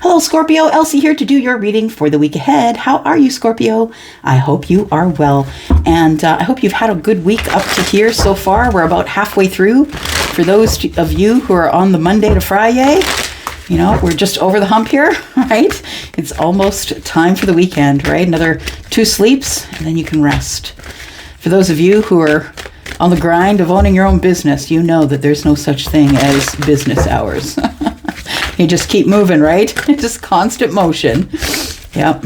Hello, Scorpio. Elsie here to do your reading for the week ahead. How are you, Scorpio? I hope you are well. And I hope you've had a good week up to here so far. We're about halfway through. For those of you who are on the Monday to Friday, you know, we're just over the hump here, right? It's almost time for the weekend, right? Another 2 sleeps, and then you can rest. For those of you who are on the grind of owning your own business, you know that there's no such thing as business hours. You just keep moving, right? Just constant motion. Yep.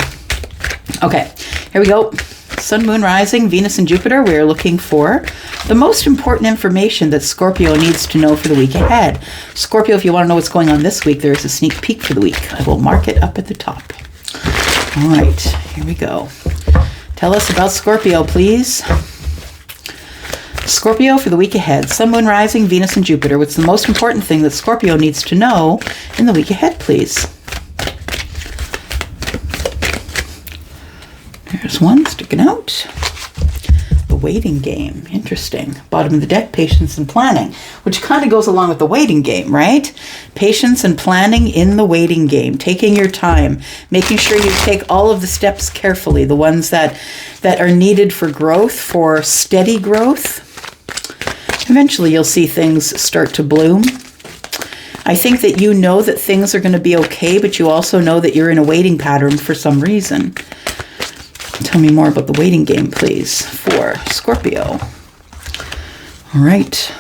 Okay, here we go. Sun, Moon, Rising, Venus, and Jupiter. We're looking for the most important information that Scorpio needs to know for the week ahead. Scorpio, if you want to know what's going on this week, there's a sneak peek for the week. I will mark it up at the top. All right, here we go. Tell us about Scorpio, please. Scorpio for the week ahead. Sun, Moon, Rising, Venus, and Jupiter. What's the most important thing that Scorpio needs to know in the week ahead, please? There's one sticking out. The waiting game. Interesting. Bottom of the deck, patience and planning, which kind of goes along with the waiting game, right? Patience and planning in the waiting game. Taking your time. Making sure you take all of the steps carefully. The ones that are needed for growth, for steady growth. Eventually you'll see things start to bloom. I think that you know that things are going to be okay, but you also know that you're in a waiting pattern for some reason. Tell me more about the waiting game, please, for Scorpio. All right.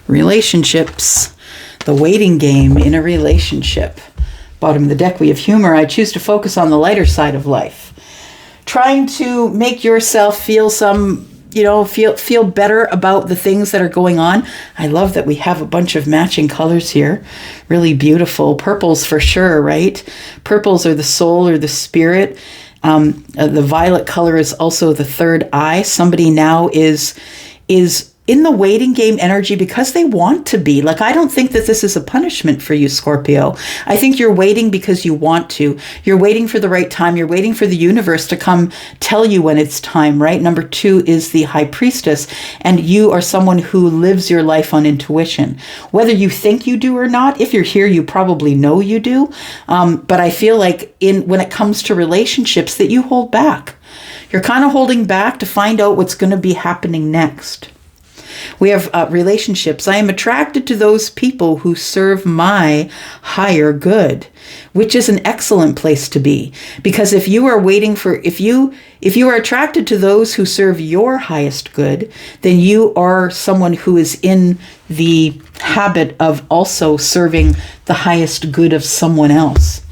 Relationships. The waiting game in a relationship. Bottom of the deck, we have humor. I choose to focus on the lighter side of life. Trying to make yourself feel feel better about the things that are going on. I love that we have a bunch of matching colors here. Really beautiful. Purples for sure, right? Purples are the soul or the spirit. The violet color is also the third eye. Somebody now is in the waiting game energy because they want to be. Like, I don't think that this is a punishment for you, Scorpio. I think you're waiting because you want to. You're waiting for the right time. You're waiting for the universe to come tell you when it's time, right? Number 2 is the High Priestess, and you are someone who lives your life on intuition. Whether you think you do or not, if you're here, you probably know you do. But I feel like when it comes to relationships that you hold back. You're kind of holding back to find out what's going to be happening next. We have relationships. I am attracted to those people who serve my higher good, which is an excellent place to be. Because if you are if you are attracted to those who serve your highest good, then you are someone who is in the habit of also serving the highest good of someone else.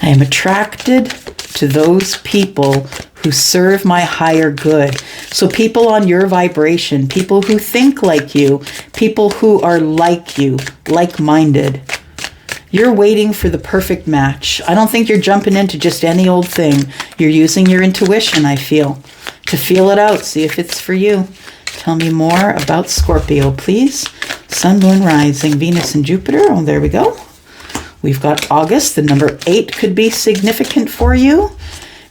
I am attracted to those people who serve my higher good. So people on your vibration, people who think like you, people who are like you, like-minded. You're waiting for the perfect match. I don't think you're jumping into just any old thing. You're using your intuition, I feel, to feel it out, see if it's for you. Tell me more about Scorpio, please. Sun, Moon, Rising, Venus, and Jupiter. Oh, there we go. We've got August. The number 8 could be significant for you.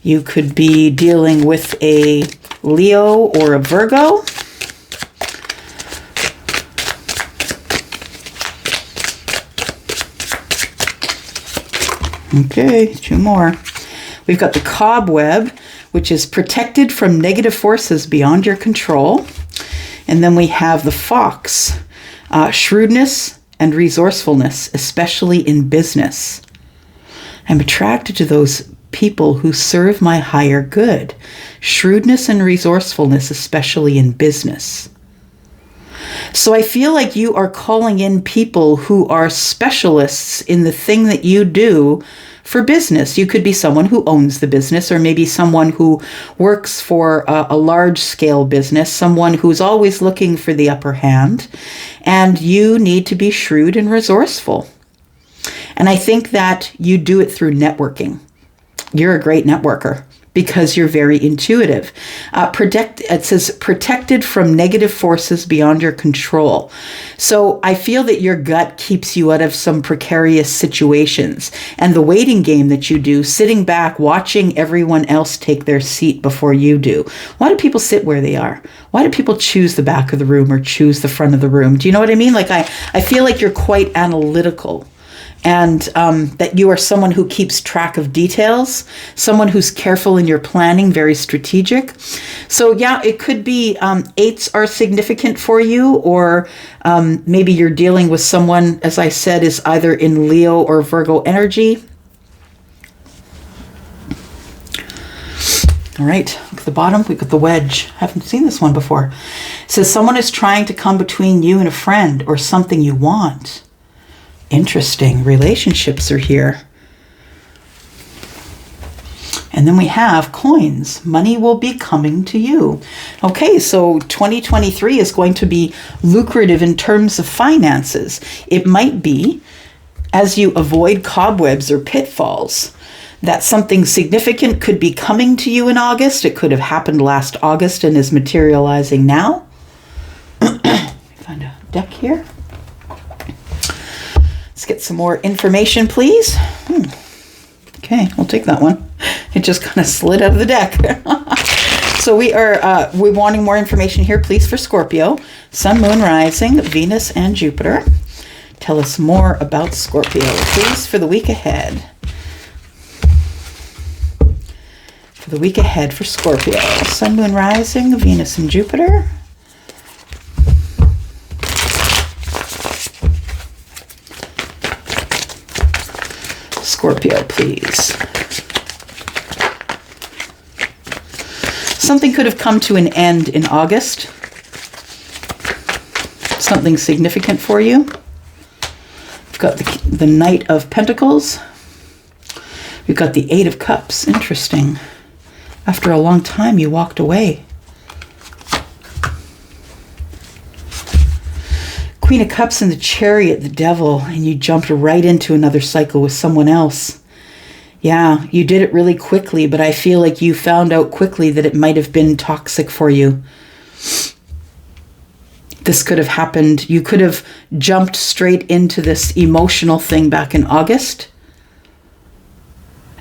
You could be dealing with a Leo or a Virgo. Okay, 2 more. We've got the Cobweb, which is protected from negative forces beyond your control. And then we have the Fox, shrewdness and resourcefulness, especially in business. I'm attracted to those people who serve my higher good. Shrewdness and resourcefulness, especially in business. So I feel like you are calling in people who are specialists in the thing that you do for business. You could be someone who owns the business, or maybe someone who works for a large-scale business, someone who's always looking for the upper hand, and you need to be shrewd and resourceful. And I think that you do it through networking. You're a great networker. because you're very intuitive. It says protected from negative forces beyond your control. So I feel that your gut keeps you out of some precarious situations. And the waiting game that you do, sitting back, watching everyone else take their seat before you do. Why do people sit where they are? Why do people choose the back of the room or choose the front of the room? Do you know what I mean? Like I feel like you're quite analytical. And that you are someone who keeps track of details, someone who's careful in your planning, very strategic. So yeah, it could be 8s are significant for you, or maybe you're dealing with someone, as I said, is either in Leo or Virgo energy. All right, look at the bottom, we got the wedge. I haven't seen this one before. It says someone is trying to come between you and a friend or something you want. Interesting. Relationships are here. And then we have coins. Money will be coming to you. Okay, so 2023 is going to be lucrative in terms of finances. It might be, as you avoid cobwebs or pitfalls, that something significant could be coming to you in August. It could have happened last August and is materializing now. Find a deck here. Let's get some more information, please. Okay, we'll take that one. It just kind of slid out of the deck. So we're wanting more information here, please, for Scorpio. Sun, Moon, Rising, Venus, and Jupiter. Tell us more about Scorpio, please, for the week ahead. For the week ahead for Scorpio. Sun, Moon, Rising, Venus, and Jupiter. Scorpio, please. Something could have come to an end in August. Something significant for you. We've got the Knight of Pentacles. We've got the Eight of Cups. Interesting. After a long time, you walked away. Queen of Cups and the Chariot, the Devil, and you jumped right into another cycle with someone else. Yeah, you did it really quickly, but I feel like you found out quickly that it might have been toxic for you. This could have happened. You could have jumped straight into this emotional thing back in August,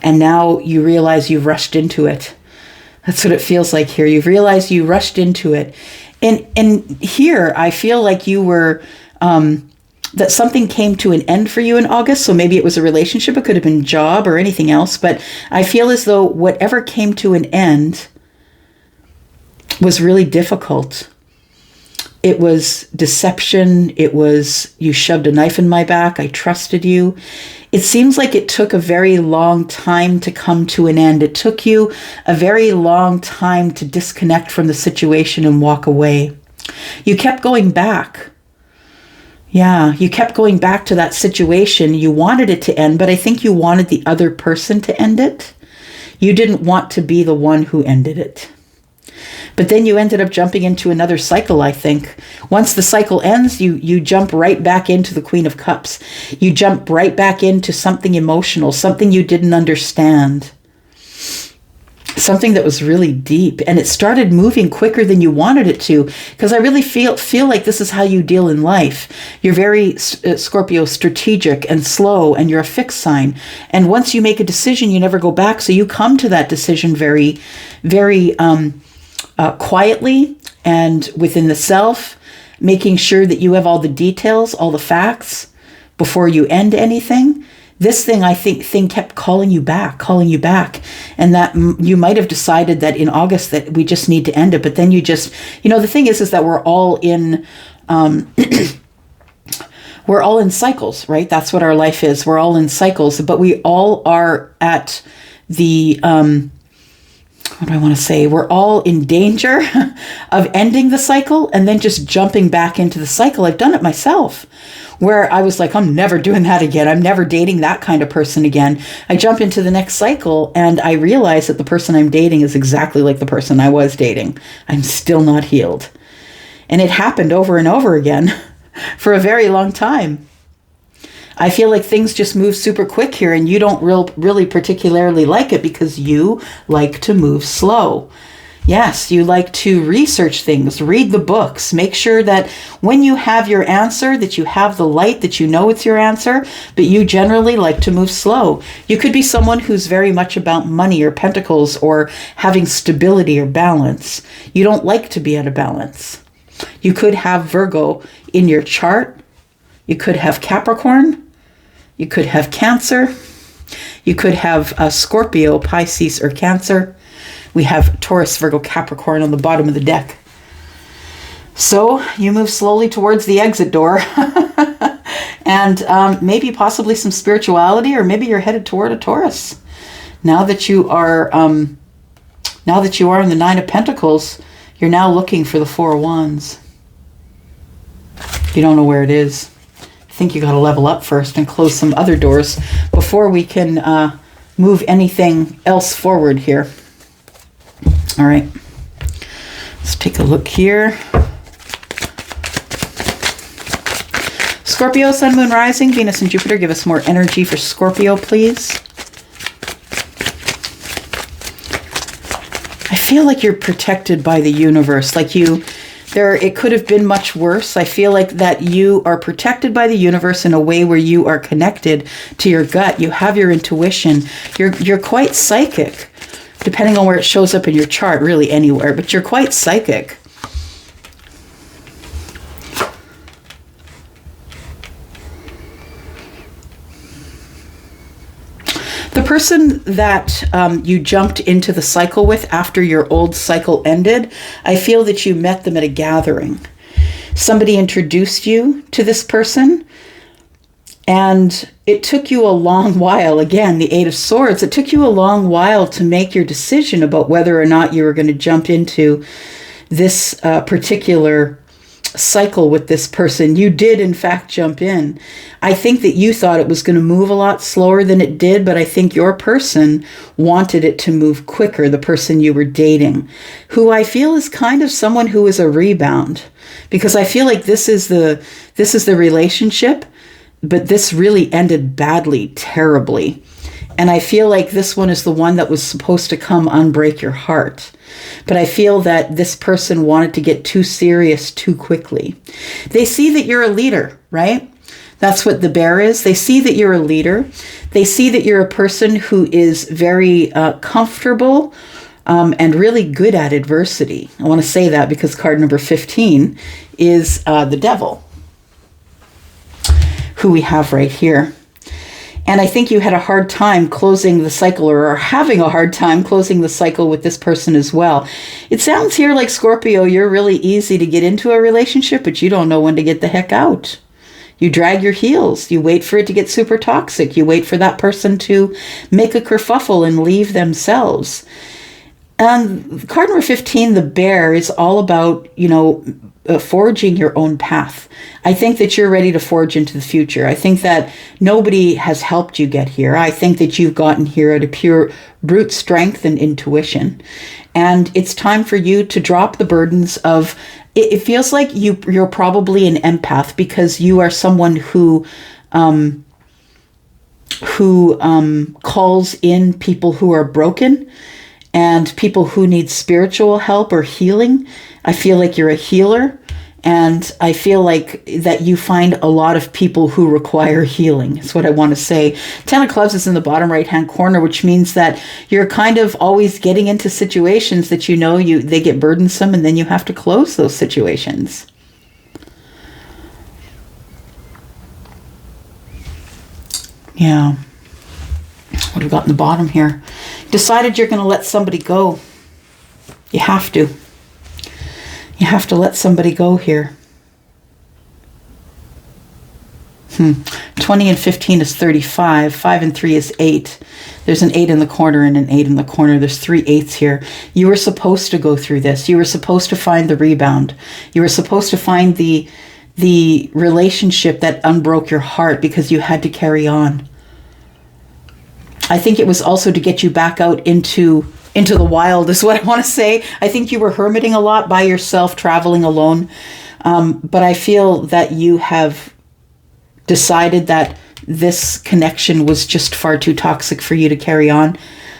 and now you realize you've rushed into it. That's what it feels like here. You've realized you rushed into it. And here, I feel like you were, that something came to an end for you in August. So maybe it was a relationship. It could have been job or anything else. But I feel as though whatever came to an end was really difficult. It was deception. It was, you shoved a knife in my back. I trusted you. It seems like it took a very long time to come to an end. It took you a very long time to disconnect from the situation and walk away. You kept going back. Yeah, you kept going back to that situation. You wanted it to end, but I think you wanted the other person to end it. You didn't want to be the one who ended it. But then you ended up jumping into another cycle, I think. Once the cycle ends, you jump right back into the Queen of Cups. You jump right back into something emotional, something you didn't understand. Something that was really deep. And it started moving quicker than you wanted it to. Because I really feel like this is how you deal in life. You're very, Scorpio, strategic and slow, and you're a fixed sign. And once you make a decision, you never go back. So you come to that decision very, very quietly and within the self, making sure that you have all the details, all the facts before you end anything. This thing, I think, kept calling you back. And that you might have decided that in August that we just need to end it. But then you just, the thing is that we're all in, we're all in cycles, right? That's what our life is. We're all in cycles, but we all are at the, what do I want to say? We're all in danger of ending the cycle and then just jumping back into the cycle. I've done it myself, where I was like, I'm never doing that again. I'm never dating that kind of person again. I jump into the next cycle and I realize that the person I'm dating is exactly like the person I was dating. I'm still not healed. And it happened over and over again for a very long time. I feel like things just move super quick here, and you don't really particularly like it because you like to move slow. Yes, you like to research things, read the books, make sure that when you have your answer, that you have the light, that you know it's your answer, but you generally like to move slow. You could be someone who's very much about money or pentacles or having stability or balance. You don't like to be out of balance. You could have Virgo in your chart. You could have Capricorn. You could have Cancer. You could have Scorpio, Pisces, or Cancer. We have Taurus, Virgo, Capricorn on the bottom of the deck. So you move slowly towards the exit door and maybe possibly some spirituality, or maybe you're headed toward a Taurus. Now that you are in the Nine of Pentacles, you're now looking for the Four of Wands. You don't know where it is. I think you got to level up first and close some other doors before we can move anything else forward here. All right, let's take a look here. Scorpio, Sun, Moon, Rising, Venus, and Jupiter. Give us more energy for Scorpio, please. I feel like you're protected by the universe. Like it could have been much worse. I feel like that you are protected by the universe in a way where you are connected to your gut. You have your intuition. You're quite psychic. Depending on where it shows up in your chart, really anywhere, but you're quite psychic. The person that you jumped into the cycle with after your old cycle ended, I feel that you met them at a gathering. Somebody introduced you to this person, and it took you a long while, again, the Eight of Swords, it took you a long while to make your decision about whether or not you were going to jump into this particular cycle with this person. You did, in fact, jump in. I think that you thought it was going to move a lot slower than it did, but I think your person wanted it to move quicker, the person you were dating, who I feel is kind of someone who is a rebound, because I feel like this is the relationship. But this really ended badly, terribly. And I feel like this one is the one that was supposed to come unbreak your heart. But I feel that this person wanted to get too serious too quickly. They see that you're a leader, right? That's what the bear is. They see that you're a leader. They see that you're a person who is very comfortable and really good at adversity. I want to say that because card number 15 is the devil, who we have right here. And I think you had a hard time closing the cycle, or are having a hard time closing the cycle with this person as well. It sounds here like, Scorpio, you're really easy to get into a relationship, but you don't know when to get the heck out. You drag your heels. You wait for it to get super toxic. You wait for that person to make a kerfuffle and leave themselves. And card number 15, the bear, is all about, forging your own path. I think that you're ready to forge into the future. I think that nobody has helped you get here. I think that you've gotten here at a pure brute strength and intuition. And it's time for you to drop the burdens of, it feels like you're probably an empath, because you are someone who calls in people who are broken and people who need spiritual help or healing. I feel like you're a healer, and I feel like that you find a lot of people who require healing. That's what I want to say. 10 of Clubs is in the bottom right-hand corner, which means that you're kind of always getting into situations that they get burdensome, and then you have to close those situations. Yeah. What do we got in the bottom here? Decided you're going to let somebody go. You have to. You have to let somebody go here. 20 and 15 is 35. 5 and 3 is 8. There's an 8 in the corner and an 8 in the corner. There's 3 8s here. You were supposed to go through this. You were supposed to find the rebound. You were supposed to find the relationship that unbroke your heart, because you had to carry on. I think it was also to get you back out into the wild, is what I want to say. I think you were hermiting a lot by yourself, traveling alone. But I feel that you have decided that this connection was just far too toxic for you to carry on.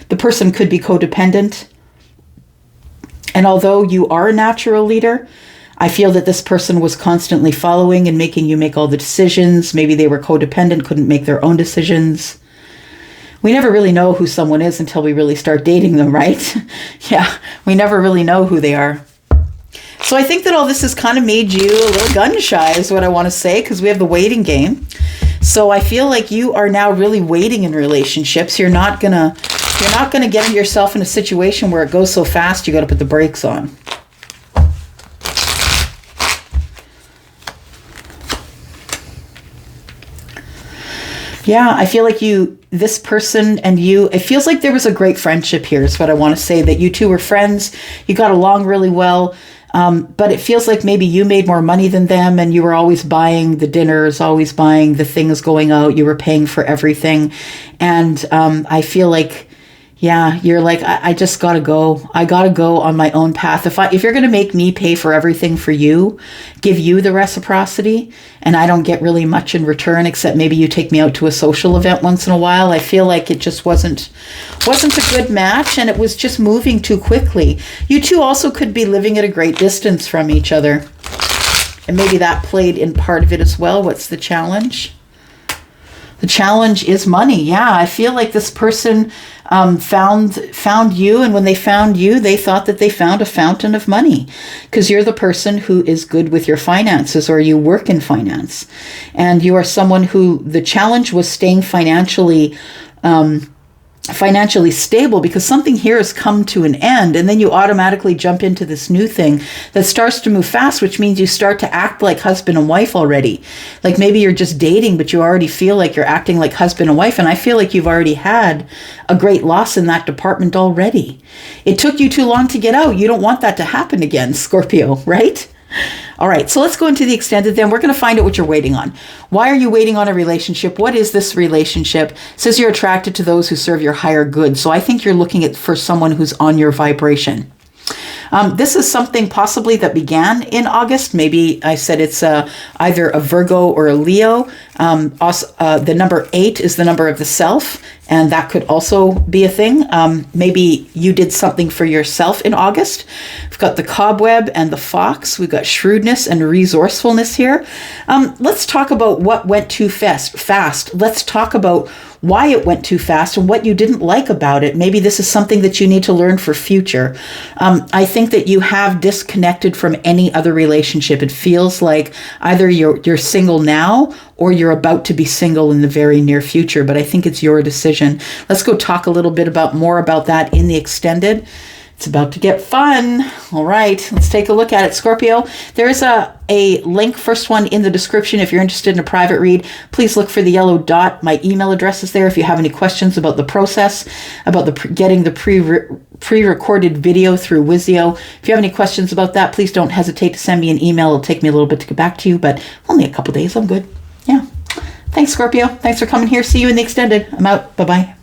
The person could be codependent. And although you are a natural leader, I feel that this person was constantly following and making you make all the decisions. Maybe they were codependent, couldn't make their own decisions. We never really know who someone is until we really start dating them, right? Yeah, we never really know who they are. So I think that all this has kind of made you a little gun shy is what I want to say, because we have the waiting game. So I feel like you are now really waiting in relationships. You're not gonna get yourself in a situation where it goes so fast you got to put the brakes on. Yeah, I feel like this person and you, it feels like there was a great friendship here is what I want to say, that you two were friends, you got along really well, but it feels like maybe you made more money than them and you were always buying the dinners, always buying the things going out, you were paying for everything. And I feel like, yeah, you're like, I just gotta go. I gotta go on my own path. If you're gonna make me pay for everything for you, give you the reciprocity, and I don't get really much in return, except maybe you take me out to a social event once in a while, I feel like it just wasn't a good match, and it was just moving too quickly. You two also could be living at a great distance from each other, and maybe that played in part of it as well. What's the challenge? The challenge is money. Yeah, I feel like this person found you, and when they found you, they thought that they found a fountain of money, because you're the person who is good with your finances, or you work in finance, and you are someone who the challenge was staying financially stable, because something here has come to an end, and then you automatically jump into this new thing that starts to move fast, which means you start to act like husband and wife already. Like maybe you're just dating, but you already feel like you're acting like husband and wife, and I feel like you've already had a great loss in that department already. It took you too long to get out. You don't want that to happen again, Scorpio, right? All right, so let's go into the extended then. We're going to find out what you're waiting on. Why are you waiting on a relationship? What is this relationship? It says you're attracted to those who serve your higher good. So I think you're looking for someone who's on your vibration. This is something possibly that began in August. Maybe I said it's either a Virgo or a Leo. The number 8 is the number of the self, and that could also be a thing. Maybe you did something for yourself in August. We've got the cobweb and the fox. We've got shrewdness and resourcefulness here. Let's talk about what went too fast. Let's talk about why it went too fast and what you didn't like about it. Maybe this is something that you need to learn for future. I think that you have disconnected from any other relationship. It feels like either you're single now or you're about to be single in the very near future, but I think it's your decision. Let's go talk a little bit more about that in the extended. It's about to get fun. All right, let's take a look at it, Scorpio. There's a link, first one in the description. If you're interested in a private read, please look for the yellow dot. My email address is there if you have any questions about the process, about getting the pre-recorded video through Wizio. If you have any questions about that, please don't hesitate to send me an email. It'll take me a little bit to get back to you, but only a couple days. I'm good. Yeah. Thanks, Scorpio. Thanks for coming here. See you in the extended. I'm out. Bye-bye.